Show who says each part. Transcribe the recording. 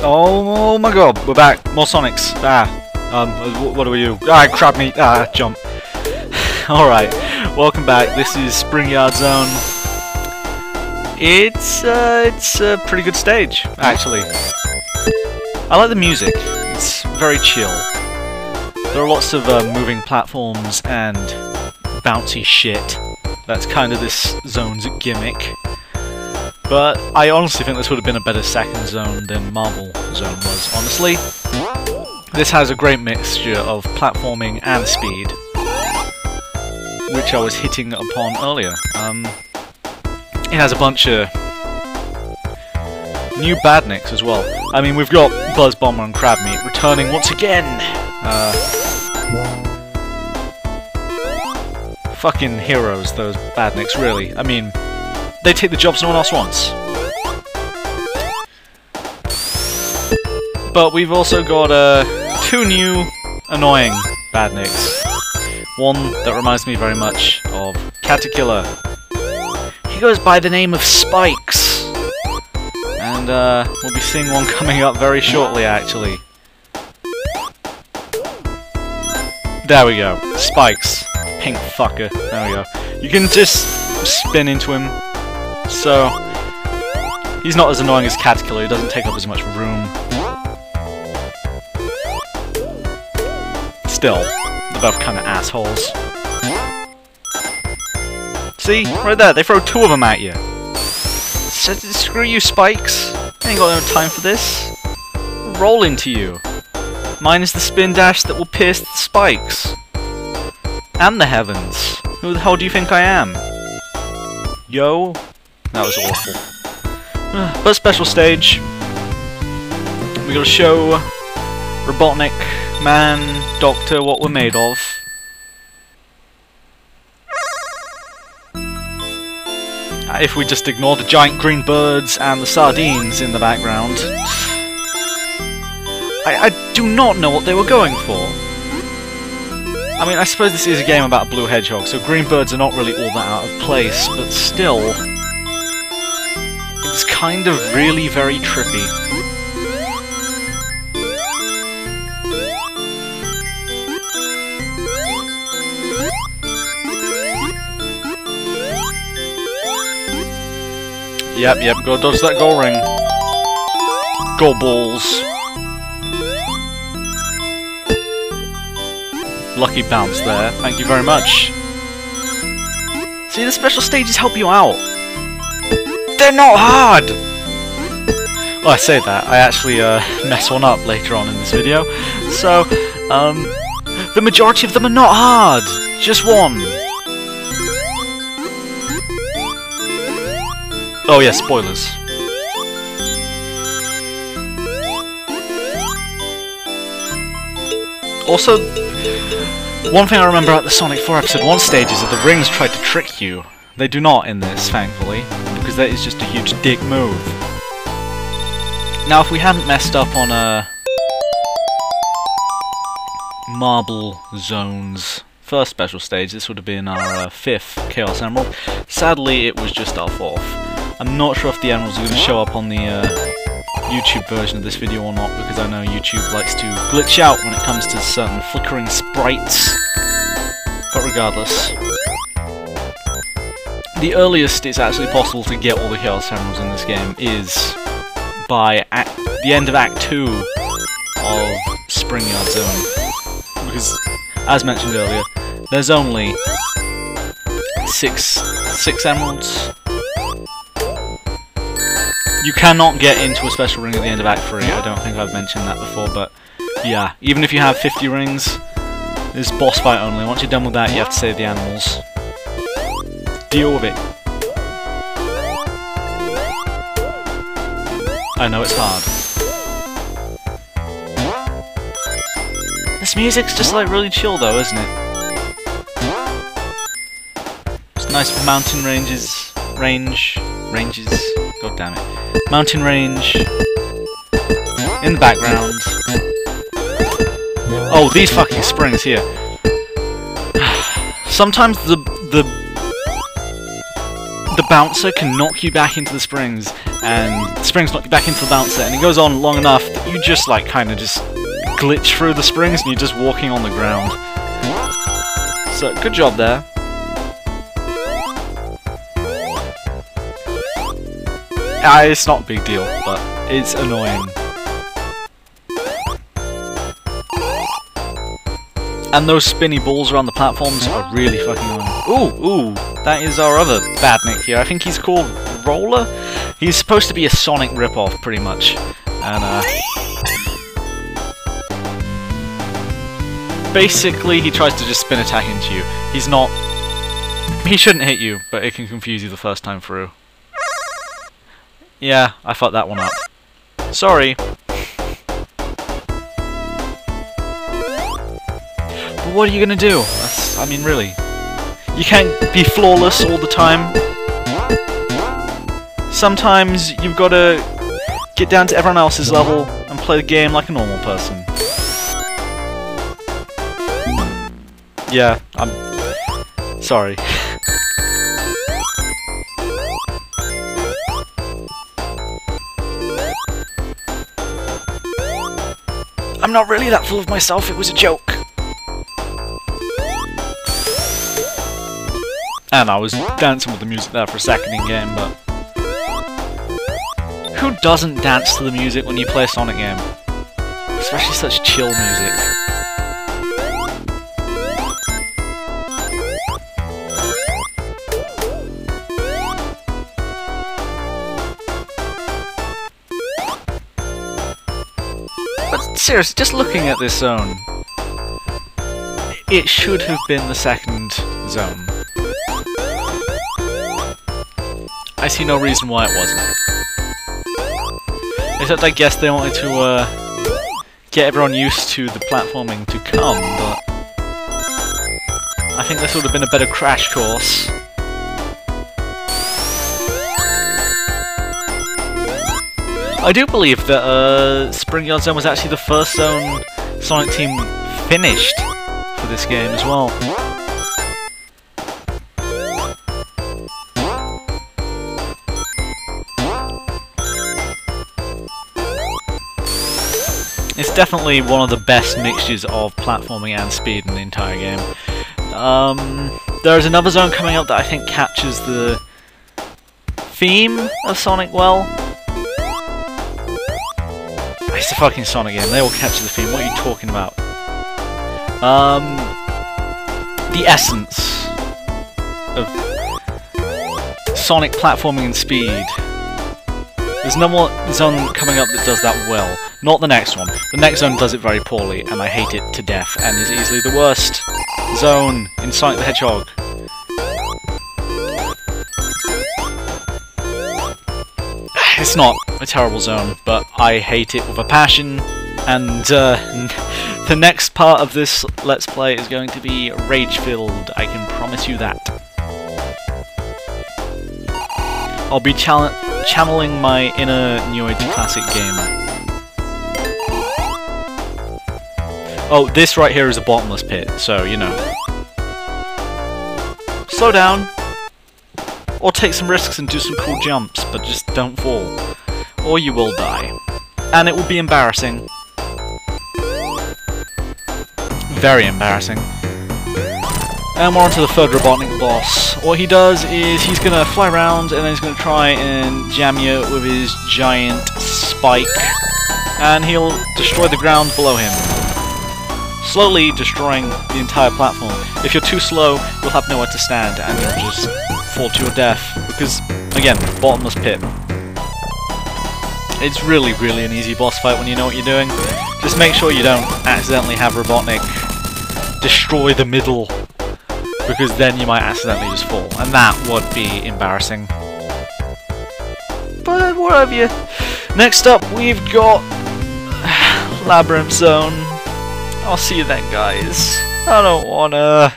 Speaker 1: Oh my god, we're back. More Sawniks. What do we do? Crab meat. Jump. Alright, welcome back. This is Springyard Zone. It's a pretty good stage, actually. I like the music. It's very chill. There are lots of moving platforms and bouncy shit. That's kind of this zone's gimmick. But I honestly think this would have been a better second zone than Marble Zone was, honestly. This has a great mixture of platforming and speed, which I was hitting upon earlier. It has a bunch of new badniks as well. I mean, we've got Buzz Bomber and Crab Meat returning once again! Fucking heroes, those badniks, really. I mean, they take the jobs no one else wants. But we've also got two new annoying badniks. One that reminds me very much of Caterkiller. He goes by the name of Spikes. And we'll be seeing one coming up very shortly, actually. There we go. Spikes. Pink fucker. There we go. You can just spin into him. So, he's not as annoying as Caterkiller, he doesn't take up as much room. Still, they're both kind of assholes. See? Right there, they throw two of them at you. So, screw you, Spikes. I ain't got no time for this. Roll into you. Mine is the spin dash that will pierce the spikes. And the heavens. Who the hell do you think I am? Yo? That was awful. But special stage. We gotta show Robotnik, Man, Doctor what we're made of. If we just ignore the giant green birds and the sardines in the background. I do not know what they were going for. I mean, I suppose this is a game about a blue hedgehog, so green birds are not really all that out of place, but still, it's kind of really very trippy. Yep, go dodge that goal ring. Goal balls. Lucky bounce there, thank you very much. See, the special stages help you out. They're not hard! Well, I say that, I actually mess one up later on in this video. So, the majority of them are not hard! Just one. Oh yeah, spoilers. Also, one thing I remember about the Sonic 4 Episode 1 stage is that the rings tried to trick you. They do not in this, thankfully, because that is just a huge dick move. Now, if we hadn't messed up on Marble Zone's first special stage, this would have been our 5th Chaos Emerald. Sadly, it was just our 4th. I'm not sure if the emeralds are going to show up on the YouTube version of this video or not, because I know YouTube likes to glitch out when it comes to certain flickering sprites. But regardless, the earliest it's actually possible to get all the Chaos Emeralds in this game is by the end of Act 2 of Springyard Zone. Because, as mentioned earlier, there's only six emeralds. You cannot get into a special ring at the end of Act 3, I don't think I've mentioned that before, but yeah, even if you have 50 rings, it's boss fight only. Once you're done with that, you have to save the animals. Deal with it. I know it's hard. This music's just like really chill though, isn't it? It's nice mountain ranges, god damn it. Mountain range in the background. Oh, these fucking springs here. Sometimes the bouncer can knock you back into the springs, and the springs knock you back into the bouncer, and it goes on long enough that you just like kind of just glitch through the springs and you're just walking on the ground. So good job there. It's not a big deal, but it's annoying. And those spinny balls around the platforms are really fucking annoying. Ooh, that is our other badnik here. I think he's called Roller? He's supposed to be a Sonic ripoff, pretty much. And, basically, he tries to just spin attack into you. He's not... He shouldn't hit you, but it can confuse you the first time through. Yeah, I fucked that one up. Sorry. But what are you gonna do? I mean, really. You can't be flawless all the time. Sometimes you've gotta get down to everyone else's level and play the game like a normal person. Yeah, I'm... sorry. I'm not really that full of myself, it was a joke. And I was dancing with the music there for a second in game, but... who doesn't dance to the music when you play a Sonic game? Especially such chill music. But seriously, just looking at this zone, it should have been the second zone. I see no reason why it wasn't. Except I guess they wanted to get everyone used to the platforming to come, but I think this would have been a better crash course. I do believe that Springyard Zone was actually the first zone Sonic Team finished for this game as well. It's definitely one of the best mixtures of platforming and speed in the entire game. There's another zone coming up that I think captures the theme of Sonic well. It's a fucking Sonic game, they all capture the theme, what are you talking about? The essence of Sonic platforming and speed. There's no more zone coming up that does that well. Not the next one. The next zone does it very poorly, and I hate it to death, and is easily the worst zone in Sonic the Hedgehog. It's not a terrible zone, but I hate it with a passion, and the next part of this Let's Play is going to be rage-filled, I can promise you that. I'll be channeling my inner New Age classic gamer. Oh, this right here is a bottomless pit, so, you know. Slow down. Or take some risks and do some cool jumps, but just don't fall. Or you will die. And it will be embarrassing. Very embarrassing. And we're on to the third Robotnik boss. What he does is he's gonna fly around and then he's gonna try and jam you with his giant spike. And he'll destroy the ground below him, slowly destroying the entire platform. If you're too slow, you'll have nowhere to stand and you'll just fall to your death. Because, again, bottomless pit. It's really, really an easy boss fight when you know what you're doing. Just make sure you don't accidentally have Robotnik destroy the middle, because then you might accidentally just fall, and that would be embarrassing. But what have you? Next up, we've got Labyrinth Zone. I'll see you then, guys. I don't wanna...